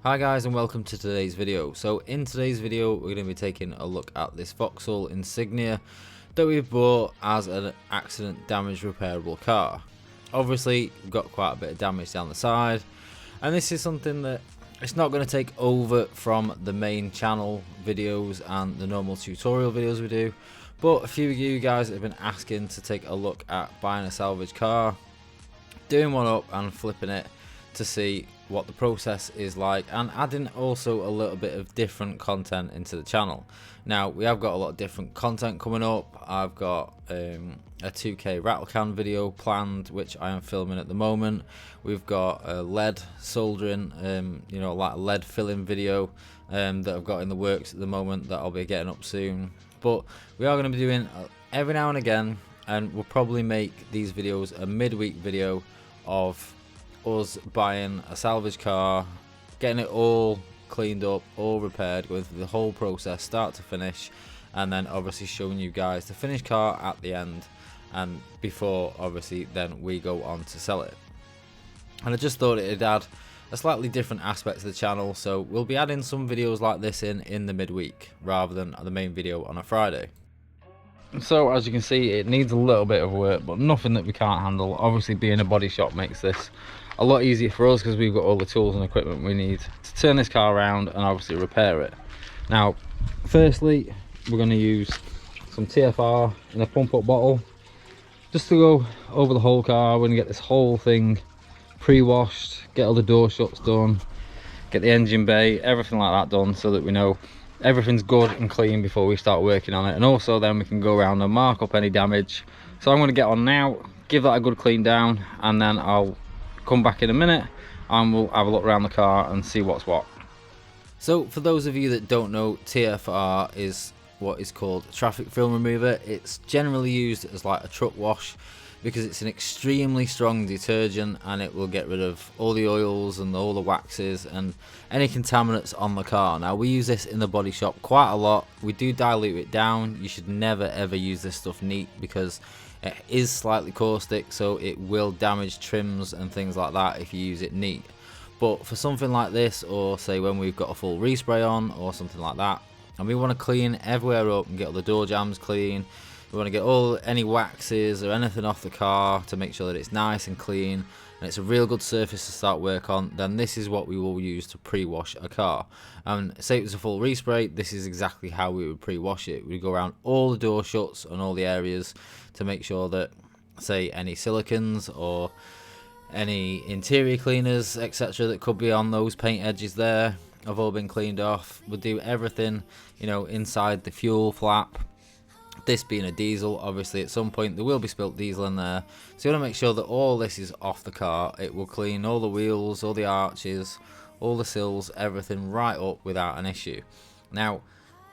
Hi guys and welcome to today's video. So in today's video we're going to be taking a look at this Vauxhall Insignia that we've bought as an accident damage repairable car. Obviously we've got quite a bit of damage down the side, and this is something that it's not going to take over from the main channel videos and the normal tutorial videos we do, but a few of you guys have been asking to take a look at buying a salvage car, doing one up and flipping it to see what the process is like, and adding also a little bit of different content into the channel. Now we have got a lot of different content coming up. I've got a 2K rattle can video planned, which I am filming at the moment. We've got a lead soldering, like a lead filling video that I've got in the works at the moment that I'll be getting up soon. But we are going to be doing every now and again, and we'll probably make these videos a midweek video of us buying a salvage car, getting it all cleaned up, all repaired, going through the whole process start to finish, and then obviously showing you guys the finished car at the end, and before obviously then we go on to sell it. And I just thought it'd add a slightly different aspect to the channel, so we'll be adding some videos like this in the midweek rather than the main video on a Friday. So as you can see, it needs a little bit of work, but nothing that we can't handle. Obviously being a body shop makes this a lot easier for us because we've got all the tools and equipment we need to turn this car around and obviously repair it. Now firstly we're going to use some TFR in a pump up bottle just to go over the whole car. We're going to get this whole thing pre-washed, get all the door shuts done, get the engine bay, everything like that done, so that we know everything's good and clean before we start working on it. And also then we can go around and mark up any damage. So I'm going to get on now, give that a good clean down, and then I'll come back in a minute and we'll have a look around the car and see what's what. So for those of you that don't know, TFR is what is called traffic film remover. It's generally used as like a truck wash because it's an extremely strong detergent, and it will get rid of all the oils and all the waxes and any contaminants on the car. Now we use this in the body shop quite a lot. We do dilute it down. You should never ever use this stuff neat because it is slightly caustic, so it will damage trims and things like that if you use it neat. But for something like this, or say when we've got a full respray on or something like that, and we want to clean everywhere up and get all the door jambs clean, we want to get any waxes or anything off the car to make sure that it's nice and clean and it's a real good surface to start work on, then this is what we will use to pre-wash a car. And say it was a full respray, this is exactly how we would pre-wash it. We'd go around all the door shuts and all the areas to make sure that, say, any silicons or any interior cleaners, etc., that could be on those paint edges there have all been cleaned off. We'll do everything, inside the fuel flap. This being a diesel, obviously at some point there will be spilt diesel in there, so you want to make sure that all this is off the car. It will clean all the wheels, all the arches, all the sills, everything right up without an issue. Now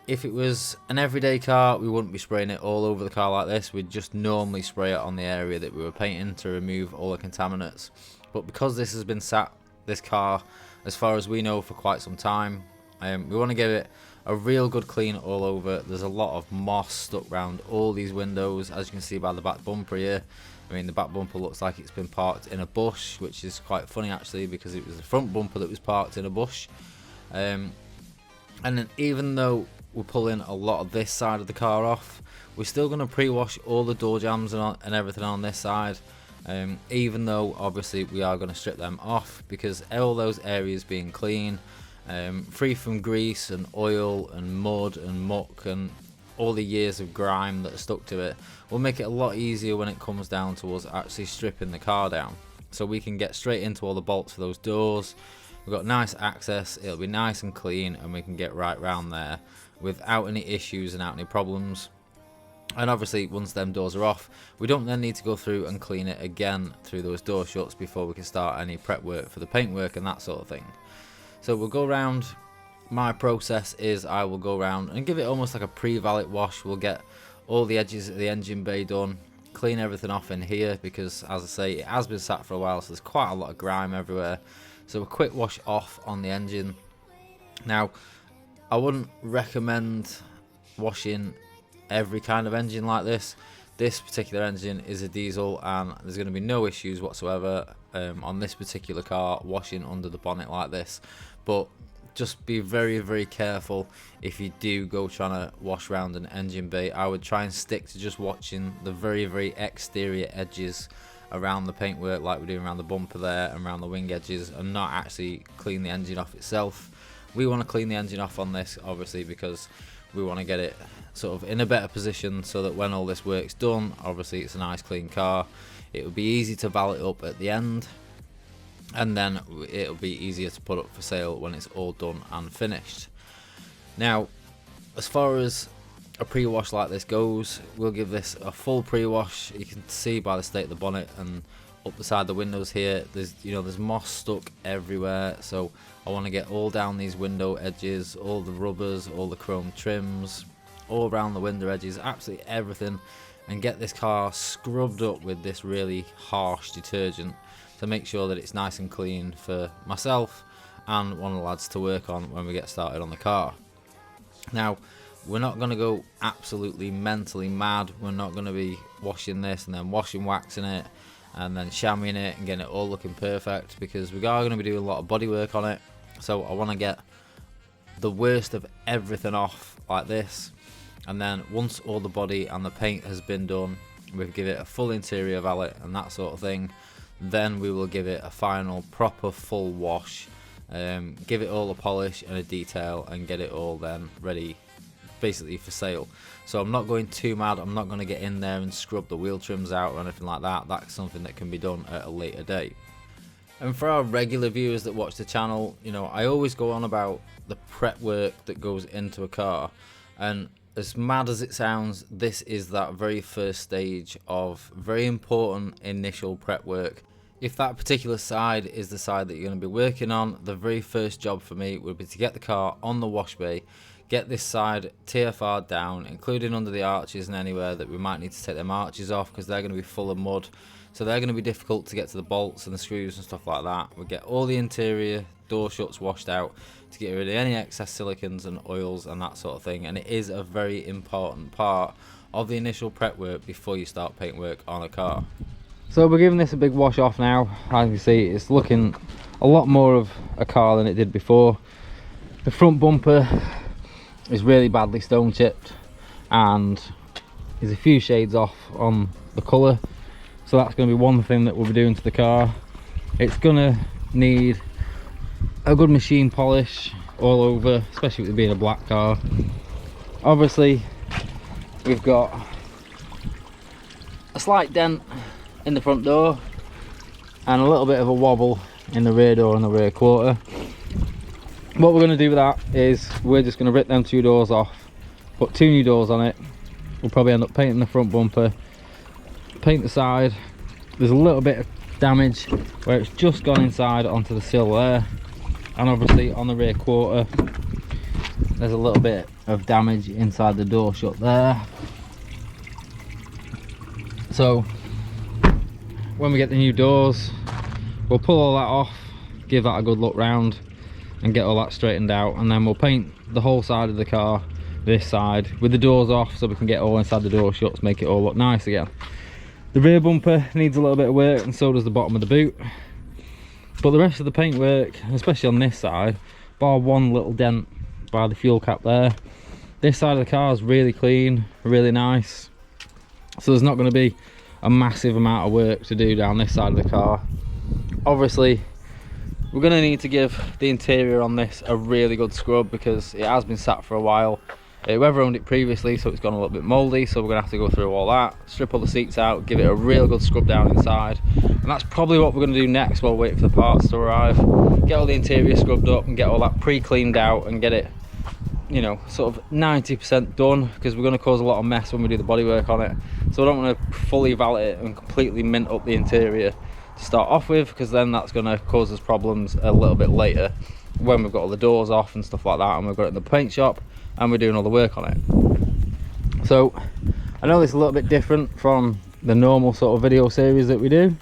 if it was an everyday car, we wouldn't be spraying it all over the car like this. We'd just normally spray it on the area that we were painting to remove all the contaminants. But because this has been sat, this car, as far as we know, for quite some time, we want to give it a real good clean all over. There's a lot of moss stuck around all these windows, as you can see by the back bumper here. I mean, the back bumper looks like it's been parked in a bush, which is quite funny actually, because it was the front bumper that was parked in a bush. And then even though we're pulling a lot of this side of the car off, we're still going to pre-wash all the door jambs and everything on this side, even though obviously we are going to strip them off, because all those areas being clean, free from grease and oil and mud and muck and all the years of grime that are stuck to it, will make it a lot easier when it comes down to us actually stripping the car down, so we can get straight into all the bolts for those doors. We've got nice access, it'll be nice and clean, and we can get right round there without any issues and without any problems. And obviously once them doors are off, we don't then need to go through and clean it again through those door shuts before we can start any prep work for the paint work and that sort of thing. So we'll go around. My process is I will go around and give it almost like a pre-valet wash. We'll get all the edges of the engine bay done, clean everything off in here, because as I say, it has been sat for a while, so there's quite a lot of grime everywhere. So a quick wash off on the engine. Now I wouldn't recommend washing every kind of engine like this. This particular engine is a diesel, and there's going to be no issues whatsoever on this particular car washing under the bonnet like this. But just be very careful if you do go trying to wash around an engine bay. I would try and stick to just watching the very exterior edges around the paintwork, like we're doing around the bumper there and around the wing edges, and not actually clean the engine off itself. We want to clean the engine off on this, obviously, because we want to get it sort of in a better position so that when all this work's done, obviously it's a nice clean car. It will be easy to valet up at the end, and then it'll be easier to put up for sale when it's all done and finished. Now, as far as a pre-wash like this goes, we'll give this a full pre-wash. You can see by the state of the bonnet and up the side of the windows here, there's moss stuck everywhere, so I want to get all down these window edges, all the rubbers, all the chrome trims, all around the window edges, absolutely everything, and get this car scrubbed up with this really harsh detergent to make sure that it's nice and clean for myself and one of the lads to work on when we get started on the car. Now, we're not going to go absolutely mentally mad. We're not going to be washing this and then waxing it and then chamoising it and getting it all looking perfect, because we are going to be doing a lot of body work on it. So I want to get the worst of everything off like this, and then once all the body and the paint has been done, we'll give it a full interior valet and that sort of thing. Then we will give it a final proper full wash, give it all a polish and a detail, and get it all then ready basically for sale. So I'm not going too mad. I'm not going to get in there and scrub the wheel trims out or anything like that. That's something that can be done at a later date. And for our regular viewers that watch the channel, I always go on about the prep work that goes into a car, and as mad as it sounds, this is that very first stage of very important initial prep work. If that particular side is the side that you're going to be working on, the very first job for me would be to get the car on the wash bay, get this side TFR'd down, including under the arches and anywhere that we might need to take them arches off, because they're going to be full of mud, so they're going to be difficult to get to the bolts and the screws and stuff like that. We'll get all the interior door shuts washed out to get rid of any excess silicons and oils and that sort of thing, and it is a very important part of the initial prep work before you start paint work on a car. So we're giving this a big wash off now. As you see, it's looking a lot more of a car than it did before. The front bumper is really badly stone chipped and is a few shades off on the colour, so that's going to be one thing that we'll be doing to the car. It's going to need a good machine polish all over, especially with it being a black car. Obviously we've got a slight dent in the front door and a little bit of a wobble in the rear door and the rear quarter. What we're going to do with that is we're just going to rip them two doors off, put two new doors on it. We'll probably end up painting the front bumper, paint the side. There's a little bit of damage where it's just gone inside onto the sill there, and obviously on the rear quarter there's a little bit of damage inside the door shut there. So when we get the new doors, we'll pull all that off, give that a good look round and get all that straightened out, and then we'll paint the whole side of the car, this side, with the doors off, so we can get all inside the door shuts, make it all look nice again. The rear bumper needs a little bit of work, and so does the bottom of the boot, but the rest of the paint work, especially on this side, bar one little dent by the fuel cap there, this side of the car is really clean, really nice, so there's not going to be a massive amount of work to do down this side of the car. Obviously we're going to need to give the interior on this a really good scrub, because it has been sat for a while. Whoever owned it previously, so it's gone a little bit mouldy, so we're going to have to go through all that, strip all the seats out, give it a real good scrub down inside, and that's probably what we're going to do next while we wait for the parts to arrive. Get all the interior scrubbed up and get all that pre-cleaned out and get it, sort of 90% done, because we're going to cause a lot of mess when we do the bodywork on it. So I don't want to fully valet it and completely mint up the interior to start off with, because then that's going to cause us problems a little bit later when we've got all the doors off and stuff like that, and we've got it in the paint shop and we're doing all the work on it. So I know this is a little bit different from the normal sort of video series that we do,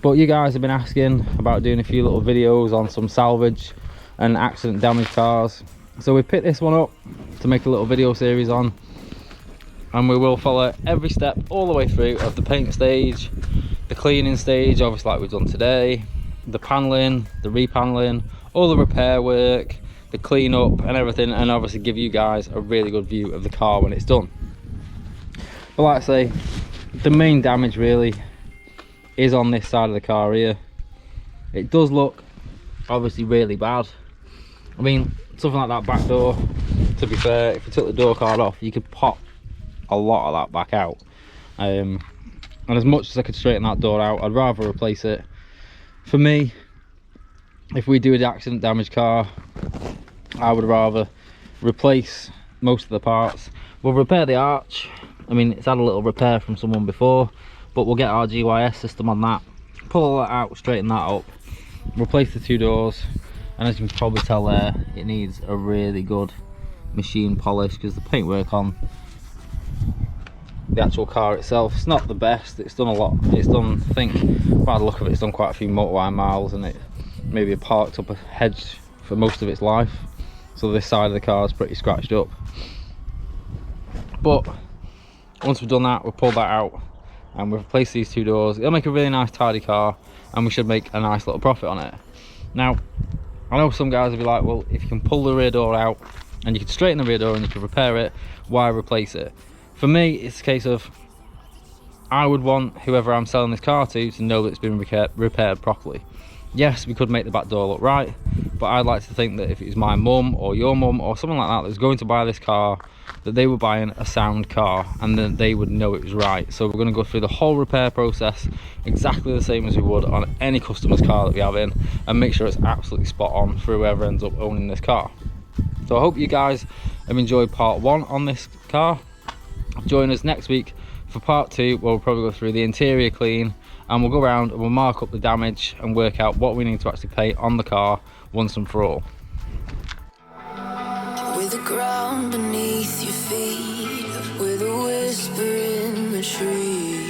but you guys have been asking about doing a few little videos on some salvage and accident damaged cars, so we picked this one up to make a little video series on, and we will follow every step all the way through of the paint stage, the cleaning stage, obviously like we've done today, the paneling, the repaneling, all the repair work, the clean-up and everything, and obviously give you guys a really good view of the car when it's done. But like I say, the main damage really is on this side of the car here. It does look obviously really bad. I mean, something like that back door, to be fair, if you took the door card off, you could pop a lot of that back out. And as much as I could straighten that door out, I'd rather replace it. For me, if we do an accident damage car, I would rather replace most of the parts. We'll repair the arch. I mean, it's had a little repair from someone before, but we'll get our GYS system on that, pull all that out, straighten that up, replace the 2 doors, and as you can probably tell there, it needs a really good machine polish because the paintwork on the actual car itself is not the best. It's done a lot. It's done, I think, by the look of it, it's done quite a few motorway miles, and it maybe parked up a hedge for most of its life. So this side of the car is pretty scratched up. But once we've done that, we'll pull that out and we'll replace these 2 doors. It'll make a really nice tidy car, and we should make a nice little profit on it. Now, I know some guys will be like, well, if you can pull the rear door out and you can straighten the rear door and you can repair it, why replace it? For me, it's a case of, I would want whoever I'm selling this car to know that it's been repaired properly. Yes, we could make the back door look right, but I'd like to think that if it was my mum or your mum or someone like that that was going to buy this car, that they were buying a sound car and that they would know it was right. So we're going to go through the whole repair process exactly the same as we would on any customer's car that we have in, and make sure it's absolutely spot on for whoever ends up owning this car. So I hope you guys have enjoyed part 1 on this car. Join us next week for part 2, where we'll probably go through the interior clean, and we'll go around and we'll mark up the damage and work out what we need to actually pay on the car once and for all. With the ground beneath your feet, with a whisper in the trees.